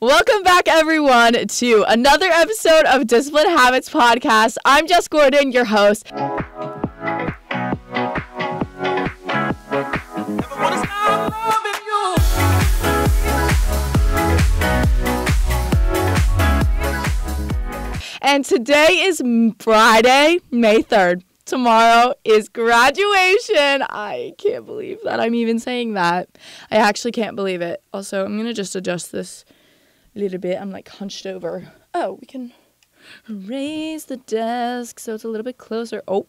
Welcome back, everyone, to another episode of Discipline Habits Podcast. I'm Jess Gordon, your host. And today is Friday, May 3rd. Tomorrow is graduation. I can't believe that I'm even saying that. I actually can't believe it. Also, I'm going to just adjust this a little bit. I'm like hunched over. Oh, we can raise the desk so it's a little bit closer. Oh,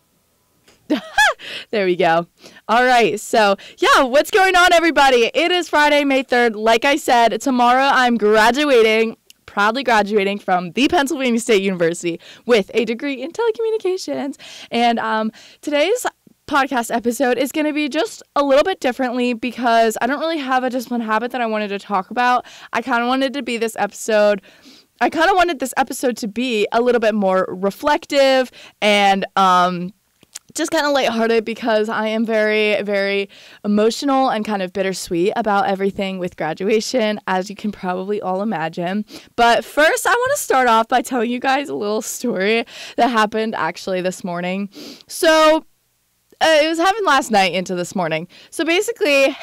there we go. All right. So, yeah, what's going on, everybody? It is Friday, May 3rd. Like I said, tomorrow I'm proudly graduating from the Pennsylvania State University with a degree in telecommunications. And today's podcast episode is going to be just a little bit differently because I don't really have a discipline habit that I wanted to talk about. I kind of wanted this episode to be a little bit more reflective and just kind of lighthearted because I am very, very emotional and kind of bittersweet about everything with graduation, as you can probably all imagine. But first, I want to start off by telling you guys a little story that happened actually this morning. So it happened last night into this morning. So basically,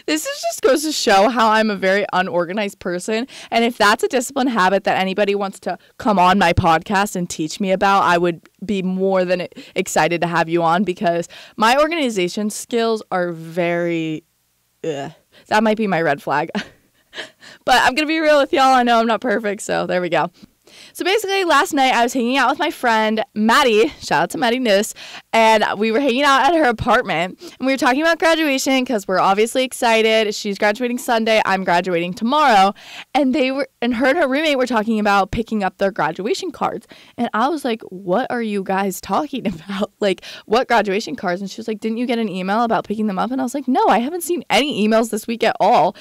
just goes to show how I'm a very unorganized person. And if that's a discipline habit that anybody wants to come on my podcast and teach me about, I would be more than excited to have you on because my organization skills are very, that might be my red flag. But I'm going to be real with y'all. I know I'm not perfect, so there we go. So basically, last night I was hanging out with my friend Maddie, shout out to Maddie Nuss, and we were hanging out at her apartment, and we were talking about graduation because we're obviously excited. She's graduating Sunday, I'm graduating tomorrow, and her and her roommate were talking about picking up their graduation cards, and I was like, what are you guys talking about? Like, what graduation cards? And she was like, didn't you get an email about picking them up? And I was like, no, I haven't seen any emails this week at all.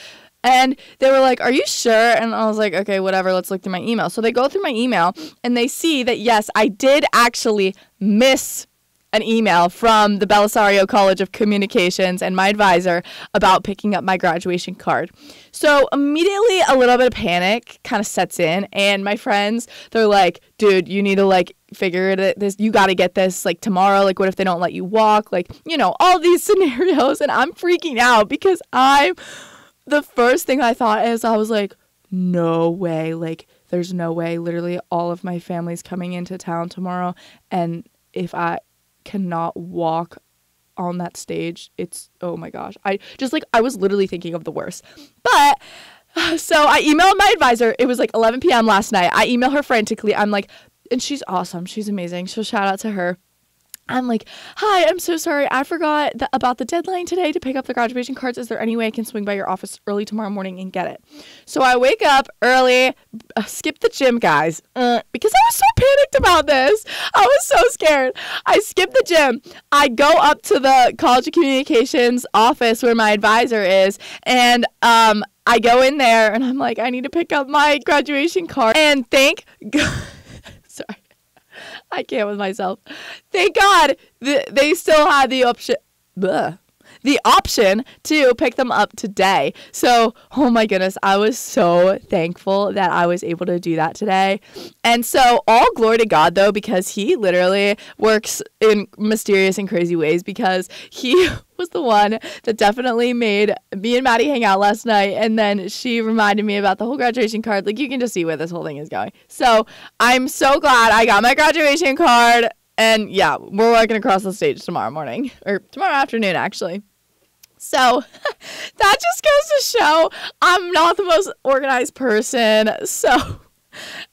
And they were like, are you sure? And I was like, okay, whatever, let's look through my email. So they go through my email and they see that, yes, I did actually miss an email from the Belisario College of Communications and my advisor about picking up my graduation card. So immediately a little bit of panic kind of sets in. And my friends, they're like, dude, you need to figure this. You got to get this tomorrow. What if they don't let you walk? All these scenarios. And I'm freaking out because the first thing I thought is I was like, no way. There's no way. Literally all of my family's coming into town tomorrow. And if I cannot walk on that stage, it's, oh my gosh. I was literally thinking of the worst. But so I emailed my advisor. It was 11 p.m. last night. I emailed her frantically. I'm like, and she's awesome. She's amazing. So shout out to her. I'm like, hi, I'm so sorry. I forgot about the deadline today to pick up the graduation cards. Is there any way I can swing by your office early tomorrow morning and get it? So I wake up early, skip the gym, guys, because I was so panicked about this. I was so scared. I skip the gym. I go up to the College of Communications office where my advisor is, and I go in there, and I'm like, I need to pick up my graduation card. And thank God. Sorry. I can't with myself. Thank God they still had the option to pick them up today. So, oh my goodness, I was so thankful that I was able to do that today. And so all glory to God, though, because he literally works in mysterious and crazy ways, because he was the one that definitely made me and Maddie hang out last night. And then she reminded me about the whole graduation card. You can just see where this whole thing is going. So I'm so glad I got my graduation card. And yeah, we're walking across the stage tomorrow morning, or tomorrow afternoon, actually. So that just goes to show I'm not the most organized person. So,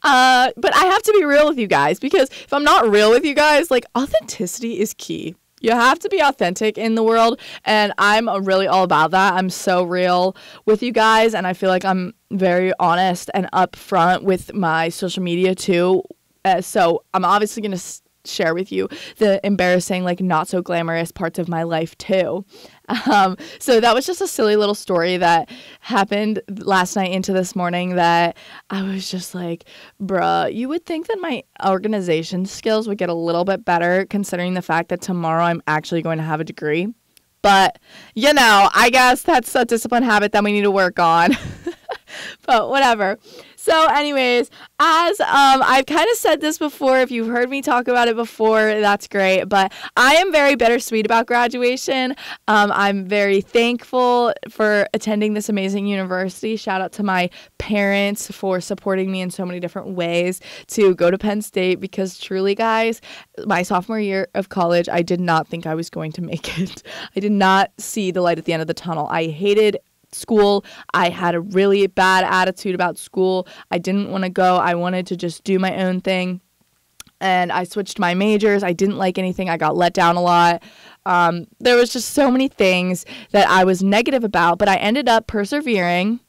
but I have to be real with you guys, because if I'm not real with you guys, authenticity is key. You have to be authentic in the world, and I'm really all about that. I'm so real with you guys, and I feel like I'm very honest and upfront with my social media too. So I'm obviously going to share with you the embarrassing, not so glamorous parts of my life too. So that was just a silly little story that happened last night into this morning that I was just like, bruh, you would think that my organization skills would get a little bit better considering the fact that tomorrow I'm actually going to have a degree. But, I guess that's a discipline habit that we need to work on. But whatever. So anyways, as I've kind of said this before, if you've heard me talk about it before, that's great. But I am very bittersweet about graduation. I'm very thankful for attending this amazing university. Shout out to my parents for supporting me in so many different ways to go to Penn State, because truly, guys, my sophomore year of college, I did not think I was going to make it. I did not see the light at the end of the tunnel. I hated school. I had a really bad attitude about school. I didn't want to go. I wanted to just do my own thing. And I switched my majors. I didn't like anything. I got let down a lot. There was just so many things that I was negative about, but I ended up persevering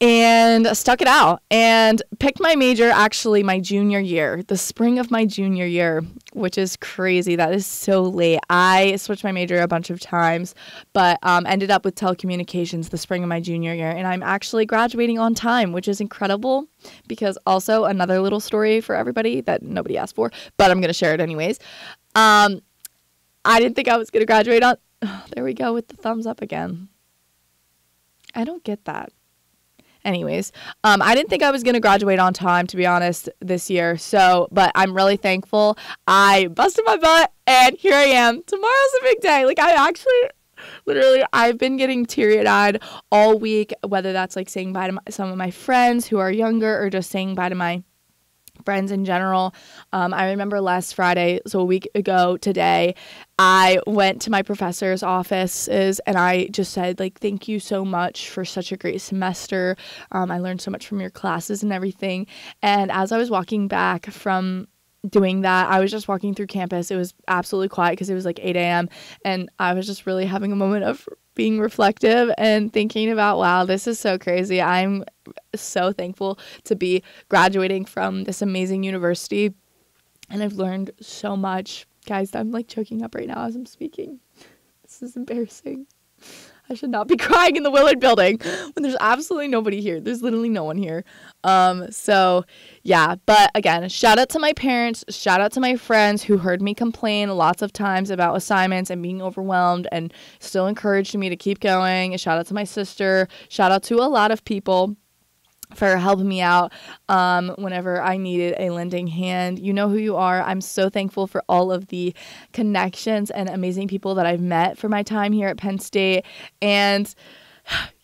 and stuck it out and picked my major actually my junior year, the spring of my junior year, which is crazy. That is so late. I switched my major a bunch of times, but ended up with telecommunications the spring of my junior year, and I'm actually graduating on time, which is incredible, because also another little story for everybody that nobody asked for, but I'm going to share it anyways. I didn't think I was going to graduate on... Oh, there we go with the thumbs up again. I don't get that. Anyways, I didn't think I was going to graduate on time, to be honest, this year. But I'm really thankful. I busted my butt, and here I am. Tomorrow's a big day. Like, I've been getting teary-eyed all week, whether that's like saying bye to some of my friends who are younger, or just saying bye to my friends in general. I remember last Friday, so a week ago today, I went to my professor's offices and I just said, like, thank you so much for such a great semester. I learned so much from your classes and everything. And as I was walking back from doing that, I was just walking through campus. It was absolutely quiet because it was like 8 a.m. And I was just really having a moment of being reflective and thinking about, wow, this is so crazy. I'm so thankful to be graduating from this amazing university. And I've learned so much. Guys, I'm like choking up right now as I'm speaking. This is embarrassing. I should not be crying in the Willard building when there's absolutely nobody here. There's literally no one here. So yeah, but again, shout out to my parents, shout out to my friends who heard me complain lots of times about assignments and being overwhelmed and still encouraged me to keep going. And shout out to my sister, shout out to a lot of people for helping me out whenever I needed a lending hand. You know who you are. I'm so thankful for all of the connections and amazing people that I've met for my time here at Penn State. And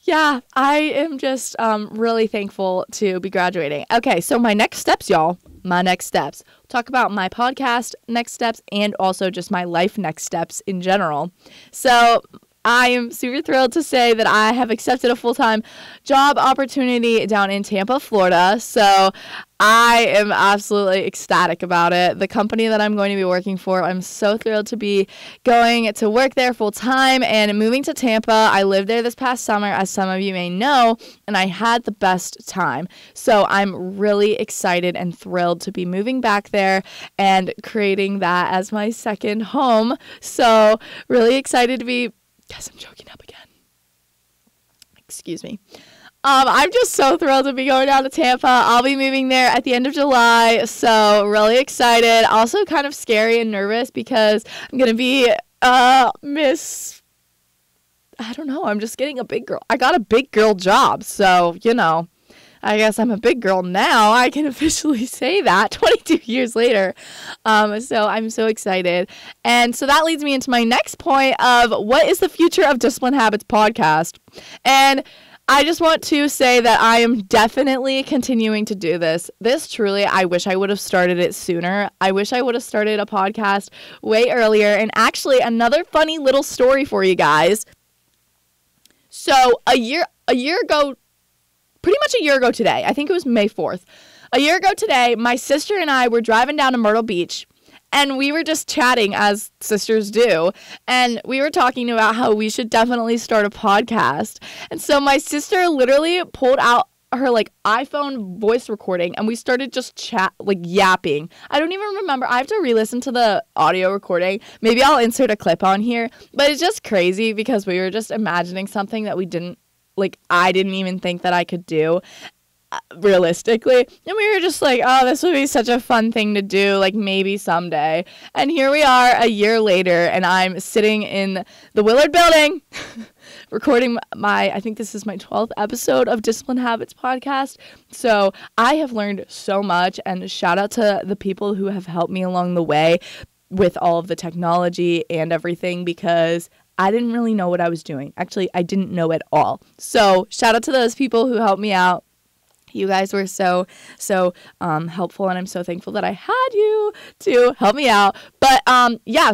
yeah, I am just really thankful to be graduating. Okay, so my next steps, y'all. My next steps. We'll talk about my podcast next steps and also just my life next steps in general. So I am super thrilled to say that I have accepted a full-time job opportunity down in Tampa, Florida. So I am absolutely ecstatic about it. The company that I'm going to be working for, I'm so thrilled to be going to work there full-time and moving to Tampa. I lived there this past summer, as some of you may know, and I had the best time. So I'm really excited and thrilled to be moving back there and creating that as my second home. So really excited to be... Guys, I'm choking up again. Excuse me. I'm just so thrilled to be going down to Tampa. I'll be moving there at the end of July, so really excited. Also kind of scary and nervous because I'm going to be Miss... I don't know. I'm just getting a big girl. I got a big girl job, so, you know, I guess I'm a big girl now. I can officially say that 22 years later. So I'm so excited. And so that leads me into my next point of what is the future of Discipline Habits podcast. And I just want to say that I am definitely continuing to do this. This truly, I wish I would have started it sooner. I wish I would have started a podcast way earlier. And actually, another funny little story for you guys. So a year ago, pretty much a year ago today, I think it was May 4th. A year ago today, my sister and I were driving down to Myrtle Beach, and we were just chatting as sisters do, and we were talking about how we should definitely start a podcast. And so my sister literally pulled out her iPhone voice recording, and we started just yapping. I don't even remember. I have to re-listen to the audio recording. Maybe I'll insert a clip on here, but it's just crazy because we were just imagining something that we didn't I didn't even think that I could do. realistically. And we were just like, oh, this would be such a fun thing to do, like maybe someday. And here we are a year later, and I'm sitting in the Willard building recording I think this is my 12th episode of Discipline Habits podcast. So I have learned so much, and shout out to the people who have helped me along the way with all of the technology and everything, because I didn't really know what I was doing. Actually, I didn't know at all. So shout out to those people who helped me out. You guys were so helpful, and I'm so thankful that I had you to help me out. But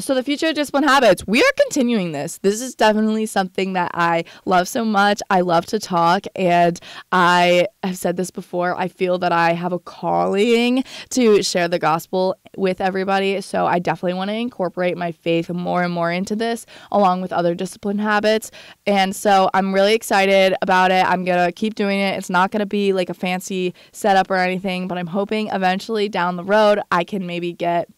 so the future of discipline habits, we are continuing this. This is definitely something that I love so much. I love to talk, and I have said this before. I feel that I have a calling to share the gospel with everybody. So I definitely want to incorporate my faith more and more into this, along with other discipline habits. And so I'm really excited about it. I'm going to keep doing it. It's not going to be like a fancy setup or anything, but I'm hoping eventually down the road I can maybe get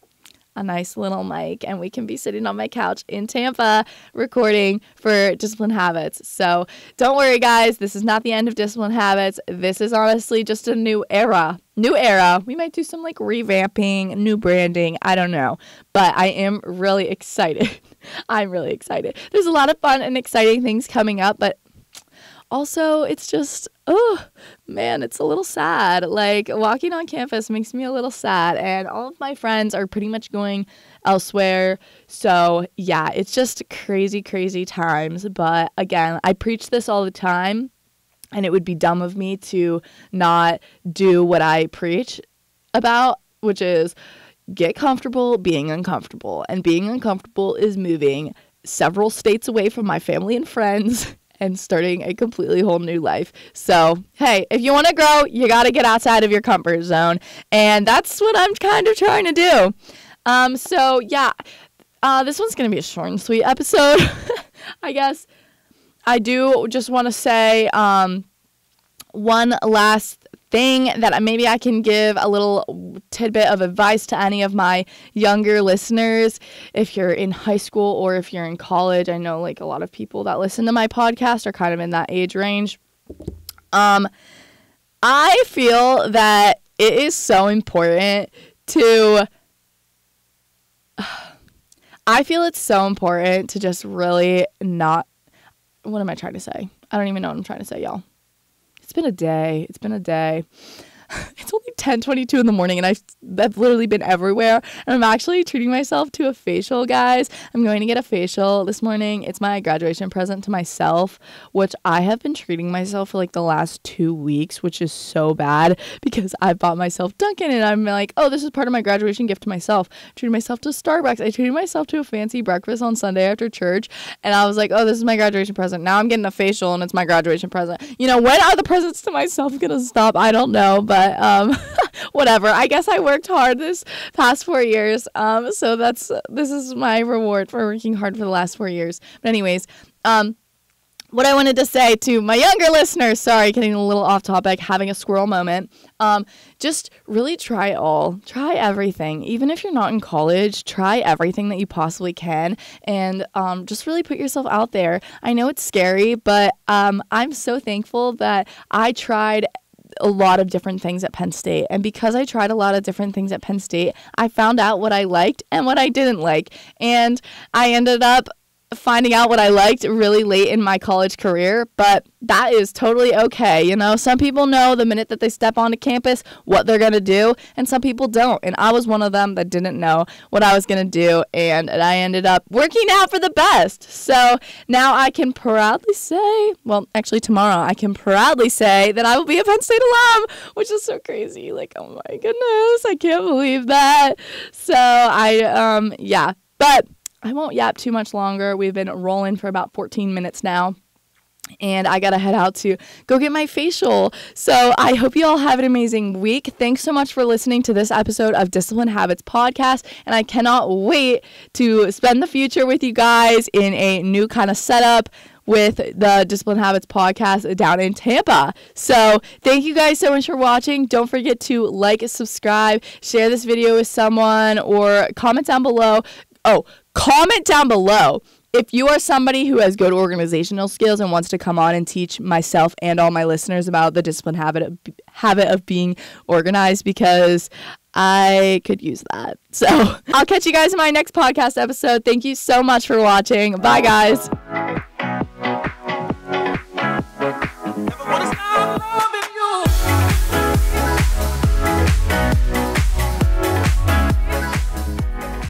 a nice little mic and we can be sitting on my couch in Tampa recording for Discipline Habits. So don't worry, guys. This is not the end of Discipline Habits. This is honestly just a new era. We might do some like revamping, new branding. I don't know. But I am really excited. I'm really excited. There's a lot of fun and exciting things coming up, but also, it's just, oh, man, it's a little sad. Like, walking on campus makes me a little sad, and all of my friends are pretty much going elsewhere. So, yeah, it's just crazy, crazy times. But, again, I preach this all the time, and it would be dumb of me to not do what I preach about, which is get comfortable being uncomfortable. And being uncomfortable is moving several states away from my family and friends and starting a completely whole new life. So, hey, if you want to grow, you got to get outside of your comfort zone. And that's what I'm kind of trying to do. This one's going to be a short and sweet episode, I guess. I do just want to say one last thing that maybe I can give a little tidbit of advice to any of my younger listeners. If you're in high school or if you're in college, I know like a lot of people that listen to my podcast are kind of in that age range. I feel that it is so important to just really not, what am I trying to say? I don't even know what I'm trying to say, y'all. It's been a day. It's only 10:22 in the morning, and I've literally been everywhere. And I'm actually treating myself to a facial, guys. I'm going to get a facial this morning. It's my graduation present to myself, which I have been treating myself for like the last 2 weeks, which is so bad because I bought myself Dunkin', and I'm like, oh, this is part of my graduation gift to myself. I treated myself to Starbucks. I treated myself to a fancy breakfast on Sunday after church, and I was like, oh, this is my graduation present. Now I'm getting a facial, and it's my graduation present. You know, when are the presents to myself gonna stop? I don't know, but whatever. I guess I worked hard this past 4 years. So this is my reward for working hard for the last 4 years. But anyways, what I wanted to say to my younger listeners, sorry, getting a little off topic, having a squirrel moment. Just really try everything. Even if you're not in college, try everything that you possibly can, and just really put yourself out there. I know it's scary, but I'm so thankful that I tried a lot of different things at Penn State. And because I tried a lot of different things at Penn State, I found out what I liked and what I didn't like. And I ended up finding out what I liked really late in my college career, but that is totally okay. You know, some people know the minute that they step onto campus what they're going to do, and some people don't. And I was one of them that didn't know what I was going to do, and I ended up working out for the best. So now I can proudly say, well, actually tomorrow I can proudly say that I will be a Penn State alum, which is so crazy. Like, oh my goodness, I can't believe that. So but I won't yap too much longer. We've been rolling for about 14 minutes now, and I got to head out to go get my facial. So I hope you all have an amazing week. Thanks so much for listening to this episode of Discipline Habits Podcast, and I cannot wait to spend the future with you guys in a new kind of setup with the Discipline Habits Podcast down in Tampa. So thank you guys so much for watching. Don't forget to like, subscribe, share this video with someone, or comment down below. Oh, comment down below if you are somebody who has good organizational skills and wants to come on and teach myself and all my listeners about the discipline habit of being organized, because I could use that. So I'll catch you guys in my next podcast episode. Thank you so much for watching. Bye, guys.